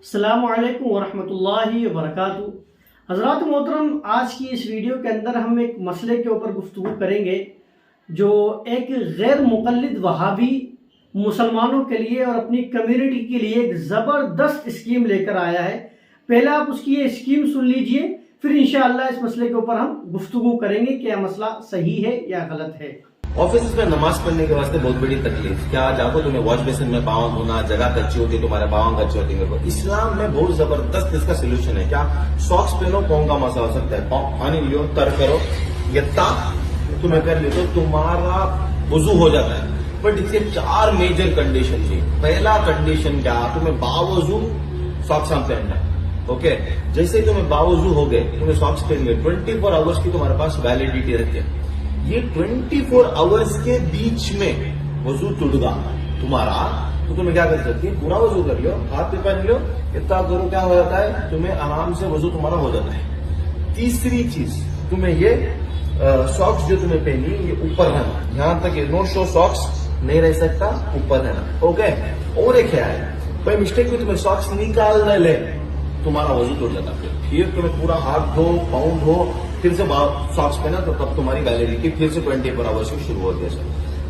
السلام علیکم ورحمۃ اللہ وبرکاتہ۔ حضرات محترم، آج کی اس ویڈیو کے اندر ہم ایک مسئلے کے اوپر گفتگو کریں گے جو ایک غیر مقلد وہابی مسلمانوں کے لیے اور اپنی کمیونٹی کے لیے ایک زبردست اسکیم لے کر آیا ہے۔ پہلے آپ اس کی یہ اسکیم سن لیجئے، پھر انشاءاللہ اس مسئلے کے اوپر ہم گفتگو کریں گے کہ یہ مسئلہ صحیح ہے یا غلط ہے۔ آفس میں نماز پڑھنے کے واسطے بہت بڑی تکلیف، کیا جاؤ تمہیں واش بیسن میں پاؤں دھونا، جگہ کچی ہوتی ہے، تمہارے پاؤں کچے ہوتی ہے۔ اسلام میں بہت زبردست اس کا سولوشن ہے۔ کیا ساکس پہنو، پاؤں کا مسا ہو سکتا ہے، پاؤں پانی لو، تر کرو، یتا تمہیں کر لی تو تمہارا وضو ہو جاتا ہے۔ بٹ اس کے 4 میجر کنڈیشن تھی۔ پہلا کنڈیشن کیا، تمہیں باوضو ساکس پہننا ہے۔ اوکے، جیسے ہی تمہیں باوضو ہو گئے، تمہیں ساکس پہن گئے، 24 آورس کی تمہارے پاس ویلڈیٹی رہتی ہے۔ یہ 24 آورس کے بیچ میں وضو ٹوٹ گا تمہارا تو تمہیں کیا کر سکتی ہے، پورا وضو کر لو، ہاتھ پہ پہن لو، اتنا کرو، کیا ہو جاتا ہے، تمہیں آرام سے وضو تمہارا ہو جاتا ہے۔ تیسری چیز، تمہیں یہ ساکس جو تمہیں پہنی یہ اوپر رہنا، یہاں تک نو شو ساکس نہیں رہ سکتا، اوپر رہنا۔ اوکے، اور ایک ہے بھائی مسٹیک میں تمہیں ساکس نکالنے لے تمہارا وضو ٹوٹ جاتا ہے۔ پھر تمہیں پورا ہاتھ دھو، پاؤں دھو، پھر سے ساکس پہنا تو تب تمہاری ویلڈیٹی پھر سے 24 آورس کی شروع ہوتی ہے۔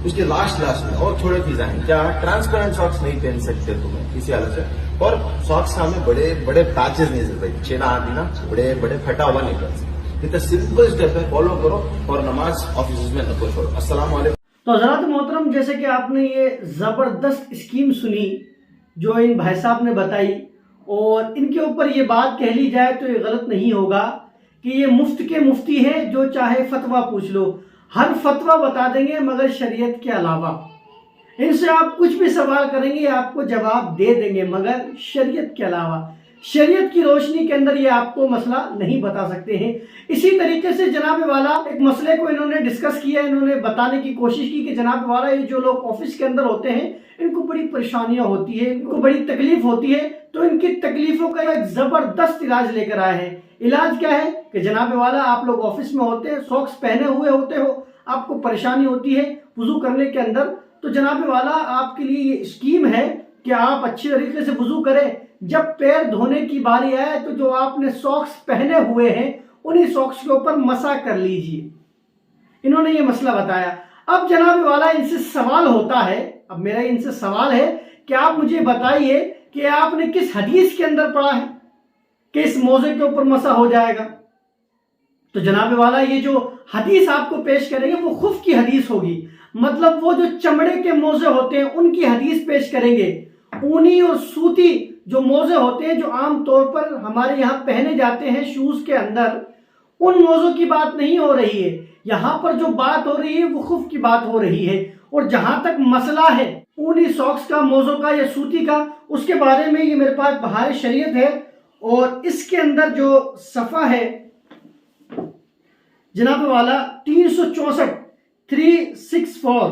اس کے لاسٹ میں اور تھوڑے چیزیں ہیں، کیا ٹرانسپیرنٹ ساکس نہیں پہن سکتے تمہیں کسی حالت سے، اور ساکس ہمیں بڑے بڑے پیچز نہیں سکتے، چینا آتی نا، بڑے بڑے پھٹا ہوا نہیں کر سکتے۔ اتنا سمپل اسٹیپ ہے، فالو کرو اور نماز آفیسز میں نہ چھوڑو۔ السلام علیکم۔ تو حضرات محترم، جیسے کہ آپ نے یہ زبردست اسکیم سنی جو ان بھائی صاحب نے بتائی، اور ان کے اوپر یہ بات کہہ لی جائے تو یہ غلط نہیں ہوگا کہ یہ مفت کے مفتی ہے، جو چاہے فتویٰ پوچھ لو، ہر فتویٰ بتا دیں گے مگر شریعت کے علاوہ۔ ان سے آپ کچھ بھی سوال کریں گے آپ کو جواب دے دیں گے مگر شریعت کے علاوہ، شریعت کی روشنی کے اندر یہ آپ کو مسئلہ نہیں بتا سکتے ہیں۔ اسی طریقے سے جناب والا ایک مسئلے کو انہوں نے ڈسکس کیا، انہوں نے بتانے کی کوشش کی کہ جناب والا یہ جو لوگ آفس کے اندر ہوتے ہیں ان کو بڑی پریشانیاں ہوتی ہیں، ان کو بڑی تکلیف ہوتی ہے، تو ان کی تکلیفوں کا ایک زبردست علاج لے کر آئے ہیں۔ علاج کیا ہے کہ جناب والا آپ لوگ آفس میں ہوتے ہیں، ساکس پہنے ہوئے ہوتے ہو، آپ کو پریشانی ہوتی ہے وضو کرنے کے اندر، تو جناب والا آپ کے لیے یہ اسکیم ہے کہ آپ اچھی طریقے سے وضو کریں۔ جب پیر دھونے کی باری آئے تو جو آپ نے ساکس پہنے ہوئے ہیں انہی ساکس کے اوپر مسح کر لیجئے۔ انہوں نے یہ مسئلہ بتایا۔ اب جناب والا ان سے سوال ہوتا ہے، اب میرا ان سے سوال ہے کہ آپ مجھے بتائیے کہ آپ نے کس حدیث کے اندر پڑھا ہے کہ اس موضوع کے اوپر مسح ہو جائے گا؟ تو جناب والا یہ جو حدیث آپ کو پیش کریں گے وہ خف کی حدیث ہوگی، مطلب وہ جو چمڑے کے موزے ہوتے ہیں ان کی حدیث پیش کریں گے۔ اونی اور سوتی جو موزے ہوتے ہیں جو عام طور پر ہمارے یہاں پہنے جاتے ہیں شوز کے اندر، ان موزوں کی بات نہیں ہو رہی ہے۔ یہاں پر جو بات ہو رہی ہے وہ خف کی بات ہو رہی ہے۔ اور جہاں تک مسئلہ ہے اونی ساکس کا، موزوں کا یا سوتی کا، اس کے بارے میں یہ میرے پاس بہار شریعت ہے، اور اس کے اندر جو صفحہ ہے جناب والا 364 364،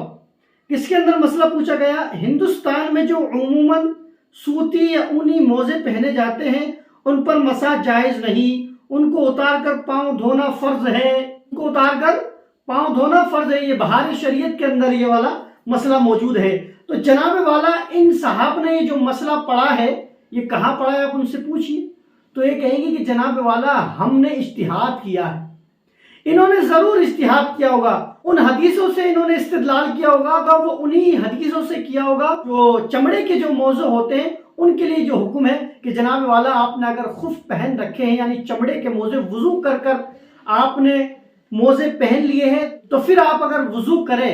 اس کے اندر مسئلہ پوچھا گیا، ہندوستان میں جو عموماً سوتی یا اونی موزے پہنے جاتے ہیں ان پر مسح جائز نہیں، ان کو اتار کر پاؤں دھونا فرض ہے، ان کو اتار کر پاؤں دھونا فرض ہے۔ یہ بہار شریعت کے اندر یہ والا مسئلہ موجود ہے۔ تو جناب والا ان صاحب نے یہ جو مسئلہ پڑھا ہے یہ کہاں پڑھا ہے، آپ ان سے پوچھیے تو یہ کہیں گے کہ جناب والا ہم نے اجتہاد کیا ہے۔ انہوں نے ضرور اجتہاد کیا ہوگا، ان حدیثوں سے انہوں نے استدلال کیا ہوگا، اگر وہ انہی حدیثوں سے کیا ہوگا جو چمڑے کے جو موضوع ہوتے ہیں ان کے لیے جو حکم ہے کہ جناب والا آپ نے اگر خف پہن رکھے ہیں، یعنی چمڑے کے موزے، وضو کر کر آپ نے موزے پہن لیے ہیں، تو پھر آپ اگر وضو کریں،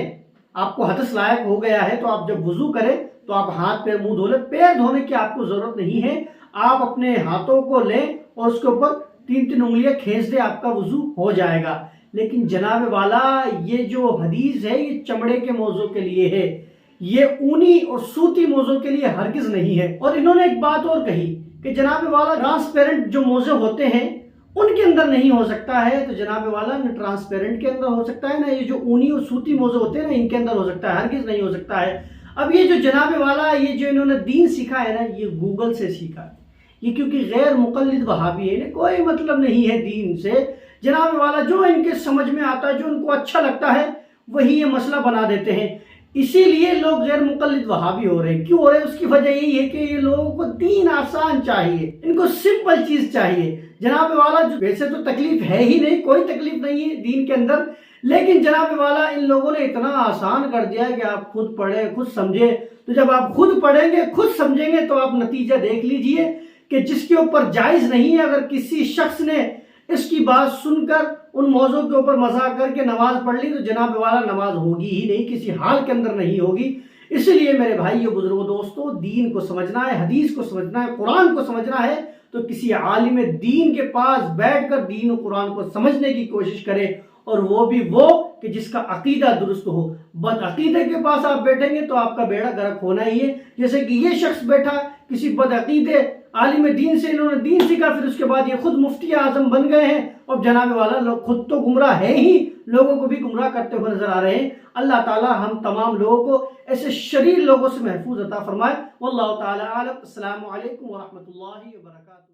آپ کو حدث لائق ہو گیا ہے، تو آپ جب وضو کریں تو آپ ہاتھ پیر منہ دھو لیں۔ پیر دھونے کی آپ کو ضرورت نہیں ہے، آپ اپنے ہاتھوں کو لیں اور اس کے اوپر 3 انگلیاں کھینچ دیں، آپ کا وضو ہو جائے گا۔ لیکن جناب والا یہ جو حدیث ہے یہ چمڑے کے موضوع کے لیے ہے، یہ اونی اور سوتی موضوع کے لیے ہرگز نہیں ہے۔ اور انہوں نے ایک بات اور کہی کہ جناب والا ٹرانسپیرنٹ جو موزے ہوتے ہیں ان کے اندر نہیں ہو سکتا ہے، تو جناب والا نہ ٹرانسپیرنٹ کے اندر ہو سکتا ہے، نہ یہ جو اونی اور سوتی موزے ہوتے ہیں نا ان کے اندر ہو سکتا ہے، ہرگز نہیں ہو سکتا ہے۔ اب یہ جو جناب والا یہ جو انہوں نے دین سیکھا ہے نا، یہ گوگل سے سیکھا ہے، یہ کیونکہ غیر مقلد وہابی ہے، کوئی مطلب نہیں ہے دین سے۔ جناب والا جو ان کے سمجھ میں آتا ہے، جو ان کو اچھا لگتا ہے وہی یہ مسئلہ بنا دیتے ہیں۔ اسی لیے لوگ غیر مقلد وہابی ہو رہے ہیں. کیوں ہو رہے ہیں؟ اس کی وجہ یہی ہے کہ یہ لوگوں کو دین آسان چاہیے، ان کو سمپل چیز چاہیے. جناب والا ویسے تو تکلیف ہے ہی نہیں، کوئی تکلیف نہیں ہے دین کے اندر، لیکن جناب والا ان لوگوں نے اتنا آسان کر دیا کہ آپ خود پڑھیں خود سمجھیں. تو جب آپ خود پڑھیں گے خود سمجھیں گے تو آپ نتیجہ دیکھ لیجئے کہ جس کے اوپر جائز نہیں ہے، اگر کسی شخص نے اس کی بات سن کر ان موضوع کے اوپر مذاق کر کے نماز پڑھ لی تو جناب والا نماز ہوگی ہی نہیں، کسی حال کے اندر نہیں ہوگی. اسی لیے میرے بھائیو بزرگوں دوستو، دین کو سمجھنا ہے، حدیث کو سمجھنا ہے، قرآن کو سمجھنا ہے تو کسی عالم دین کے پاس بیٹھ کر دین و قرآن کو سمجھنے کی کوشش کرے، اور وہ بھی وہ کہ جس کا عقیدہ درست ہو. بد عقیدے کے پاس آپ بیٹھیں گے تو آپ کا بیڑا غرق ہونا ہی ہے. جیسے کہ یہ شخص بیٹھا کسی بد عقیدے عالم دین سے، انہوں نے دین سیکھا، پھر اس کے بعد یہ خود مفتی اعظم بن گئے ہیں، اور جناب والا لوگ خود تو گمراہ ہیں ہی، لوگوں کو بھی گمراہ کرتے ہوئے نظر آ رہے ہیں. اللہ تعالی ہم تمام لوگوں کو ایسے شریر لوگوں سے محفوظ عطا فرمائے. واللہ تعالی عالم. السلام علیکم ورحمۃ اللہ وبرکاتہ.